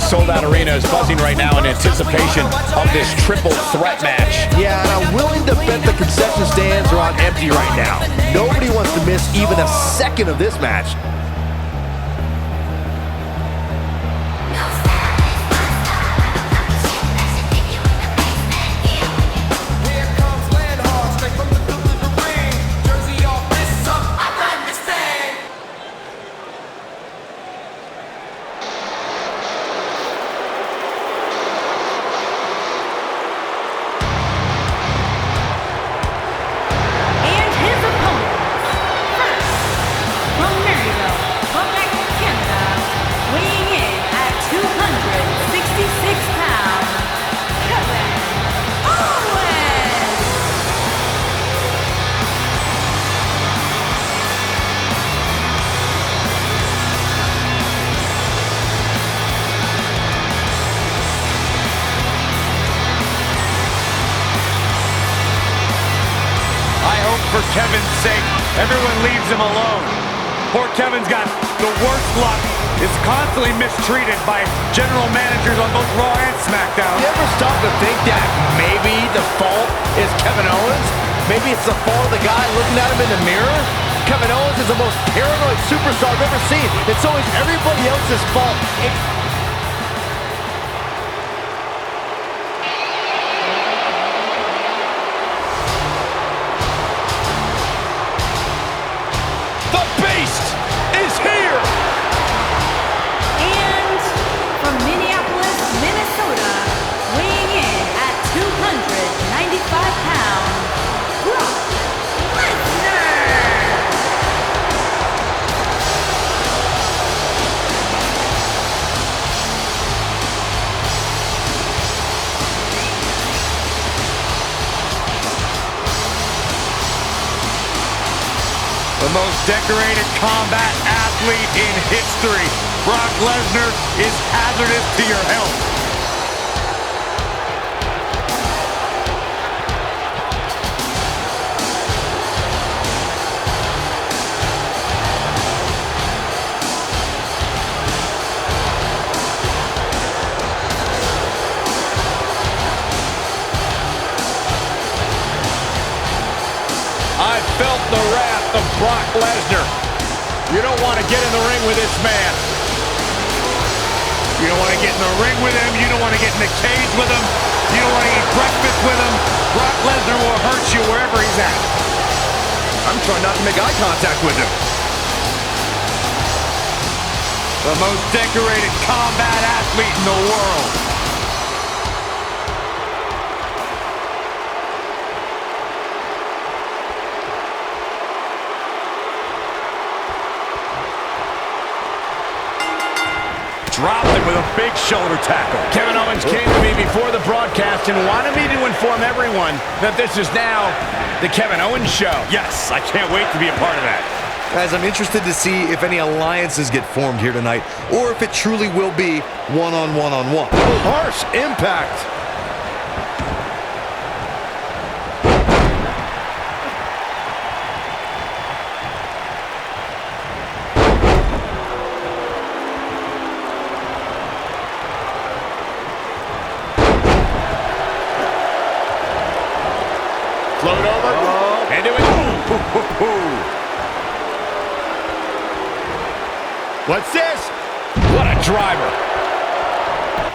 sold-out arena is buzzing right now in anticipation of this triple threat match. Yeah, and I'm willing to bet the concession stands are on empty right now. Nobody wants to miss even a second of this match. For Kevin's sake, everyone leaves him alone. Poor Kevin's got the worst luck, is constantly mistreated by general managers on both Raw and SmackDown. You ever stop to think that maybe the fault is Kevin Owens? Maybe it's the fault of the guy looking at him in the mirror? Kevin Owens is the most paranoid superstar I've ever seen. It's always everybody else's fault. The Beast is here! And from Minneapolis, Minnesota, weighing in at 295 pounds, Brock Lesnar! The most decorated combat athlete in history. Brock Lesnar is hazardous to your health. I felt the wrath of Brock Lesnar. You don't want to get in the ring with this man. You don't want to get in the ring with him. You don't want to get in the cage with him. You don't want to eat breakfast with him. Brock Lesnar will hurt you wherever he's at. I'm trying not to make eye contact with him. The most decorated combat athlete in the world. Dropped him with a big shoulder tackle. Kevin Owens came to me before the broadcast and wanted me to inform everyone that this is now the Kevin Owens Show. Yes, I can't wait to be a part of that. Guys, I'm interested to see if any alliances get formed here tonight, or if it truly will be one-on-one-on-one. Harsh impact. Float over, and do it. What's this? What a driver.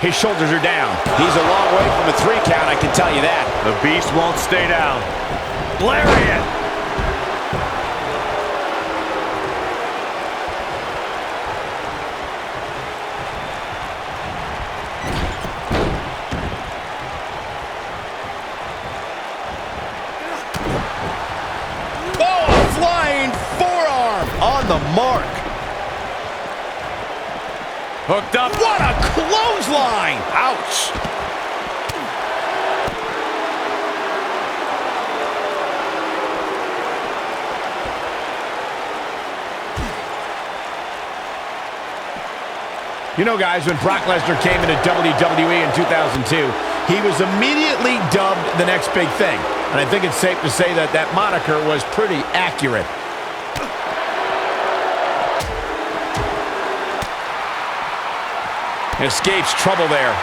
His shoulders are down. He's a long way from a 3 count, I can tell you that. The Beast won't stay down. Lariat! Oh, a flying forearm on the mark. Hooked up. What a clothesline! Ouch! You know, guys, when Brock Lesnar came into WWE in 2002, he was immediately dubbed the next big thing. And I think it's safe to say that that moniker was pretty accurate. Escapes trouble there.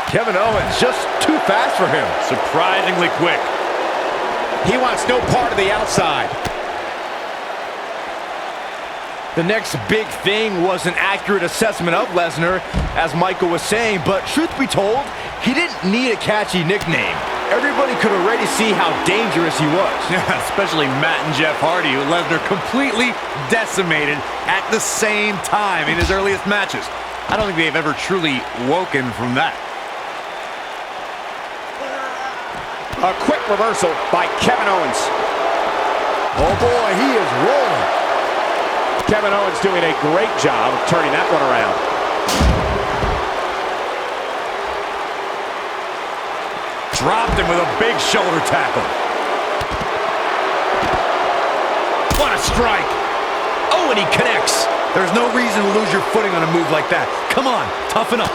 Kevin Owens just too fast for him. Surprisingly quick. He wants no part of the outside. The next big thing was an accurate assessment of Lesnar, as Michael was saying, but truth be told, he didn't need a catchy nickname. Everybody could already see how dangerous he was. Yeah, especially Matt and Jeff Hardy, who Lesnar completely decimated at the same time in his earliest matches. I don't think they've ever truly woken from that. A quick reversal by Kevin Owens. Oh boy, he is rolling. Kevin Owens doing a great job of turning that one around. Dropped him with a big shoulder tackle. What a strike. Oh, and he connects. There's no reason to lose your footing on a move like that. Come on, toughen up.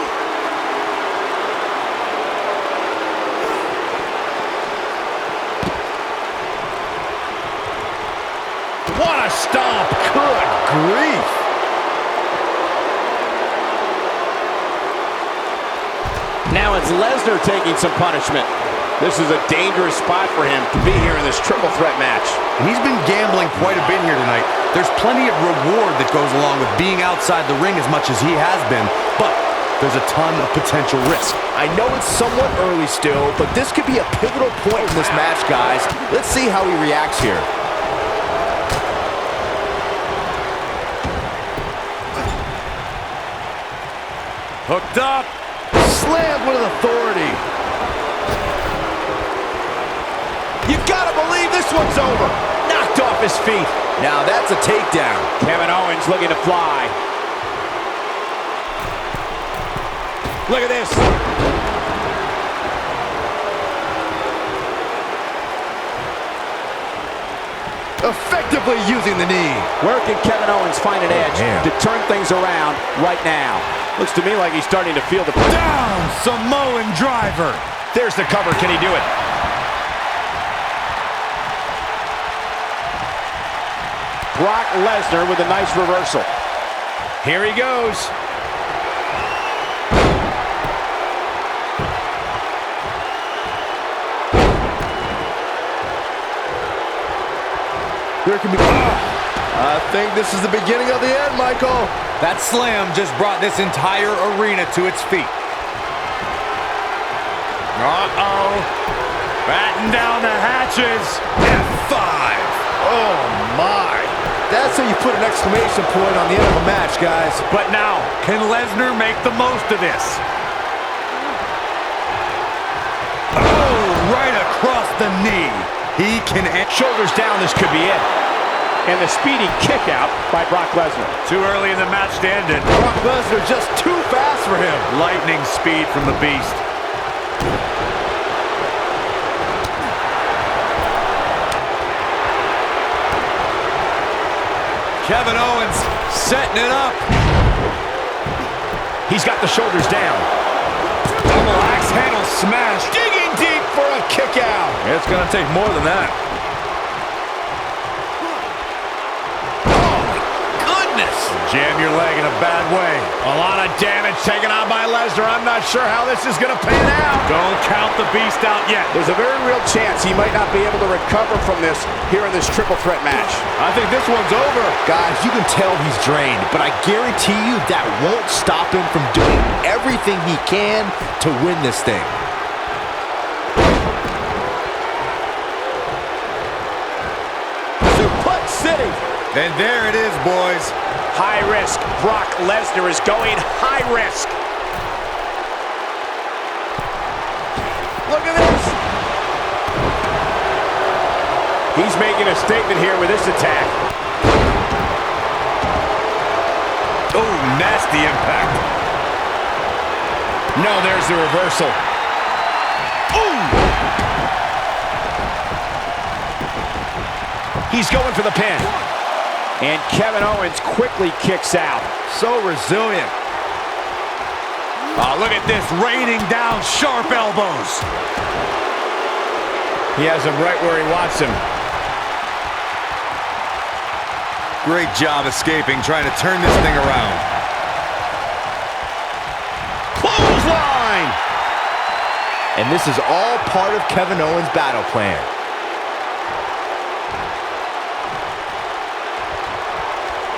What a stomp. Good grief. Now it's Lesnar taking some punishment. This is a dangerous spot for him to be here in this triple threat match. And he's been gambling quite a bit here tonight. There's plenty of reward that goes along with being outside the ring as much as he has been, but there's a ton of potential risk. I know it's somewhat early still, but this could be a pivotal point in this match, guys. Let's see how he reacts here. Hooked up. Slammed with authority. You gotta believe this one's over. Knocked off his feet. Now that's a takedown. Kevin Owens looking to fly. Look at this. Effectively using the knee. Where can Kevin Owens find an edge to turn things around right now? Looks to me like he's starting to feel the... Down, Samoan driver. There's the cover. Can he do it? Brock Lesnar with a nice reversal. Here he goes. There can be... I think this is the beginning of the end, Michael. That slam just brought this entire arena to its feet. Uh-oh. Batten down the hatches. F5. Oh, my. That's how you put an exclamation point on the end of a match, guys. But now, can Lesnar make the most of this? Oh, right across the knee. He can... Shoulders down, this could be it. And the speedy kick out by Brock Lesnar. Too early in the match to end it. Brock Lesnar just too fast for him. Lightning speed from the Beast. Kevin Owens setting it up. He's got the shoulders down. Double axe handle smash. Digging deep for a kick out. It's going to take more than that. Jam your leg in a bad way. A lot of damage taken on by Lesnar. I'm not sure how this is going to pan out. Don't count the Beast out yet. There's a very real chance he might not be able to recover from this here in this triple threat match. I think this one's over. Guys, you can tell he's drained, but I guarantee you that won't stop him from doing everything he can to win this thing. Suplex City. And there it is, boys. High risk. Brock Lesnar is going high risk. Look at this. He's making a statement here with this attack. Oh, nasty impact. No, there's the reversal. Ooh. He's going for the pin. And Kevin Owens quickly kicks out. So resilient. Oh, look at this, raining down sharp elbows. He has him right where he wants him. Great job escaping, trying to turn this thing around. And this is all part of Kevin Owens' battle plan.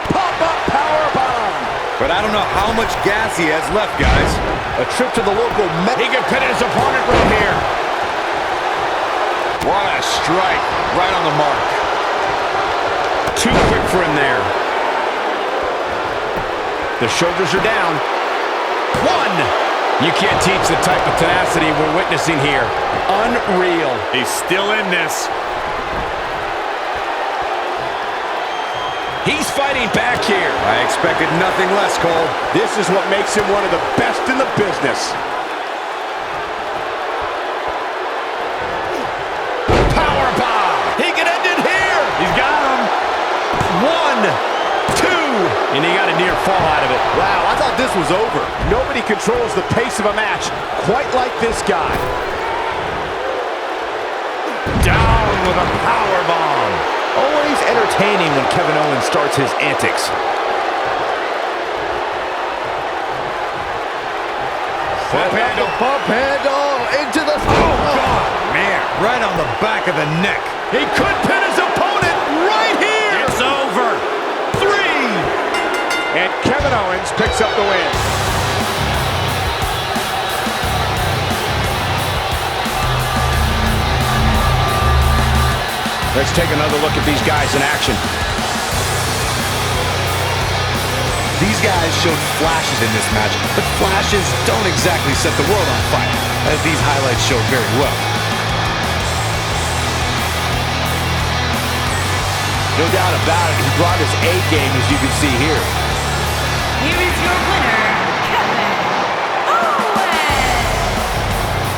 Pop-up powerbomb. But I don't know how much gas he has left, guys. A trip to the local He can pin his opponent right here. What a strike. Right on the mark. Too quick for him there. The shoulders are down. One. You can't teach the type of tenacity we're witnessing here. Unreal. He's still in this. He's fighting back here. I expected nothing less, Cole. This is what makes him one of the best in the business. Powerbomb. He can end it here. He's got him. 1, 2. And he got a near fall out of it. Wow, I thought this was over. Nobody controls the pace of a match quite like this guy. Down with a powerbomb. Always entertaining when Kevin Owens starts his antics. Pump handle. Pump handle into the... Oh, God, man. Right on the back of the neck. He could pin his opponent right here. It's over. 3. And Kevin Owens picks up the win. Let's take another look at these guys in action. These guys showed flashes in this match, but flashes don't exactly set the world on fire, as these highlights show very well. No doubt about it, he brought his A game, as you can see here. Here is your winner, Kevin Owens.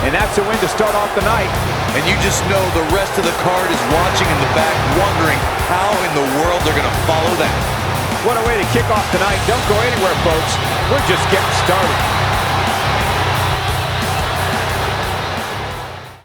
And that's a win to start off the night. And you just know the rest of the card is watching in the back, wondering how in the world they're going to follow that. What a way to kick off tonight. Don't go anywhere, folks. We're just getting started.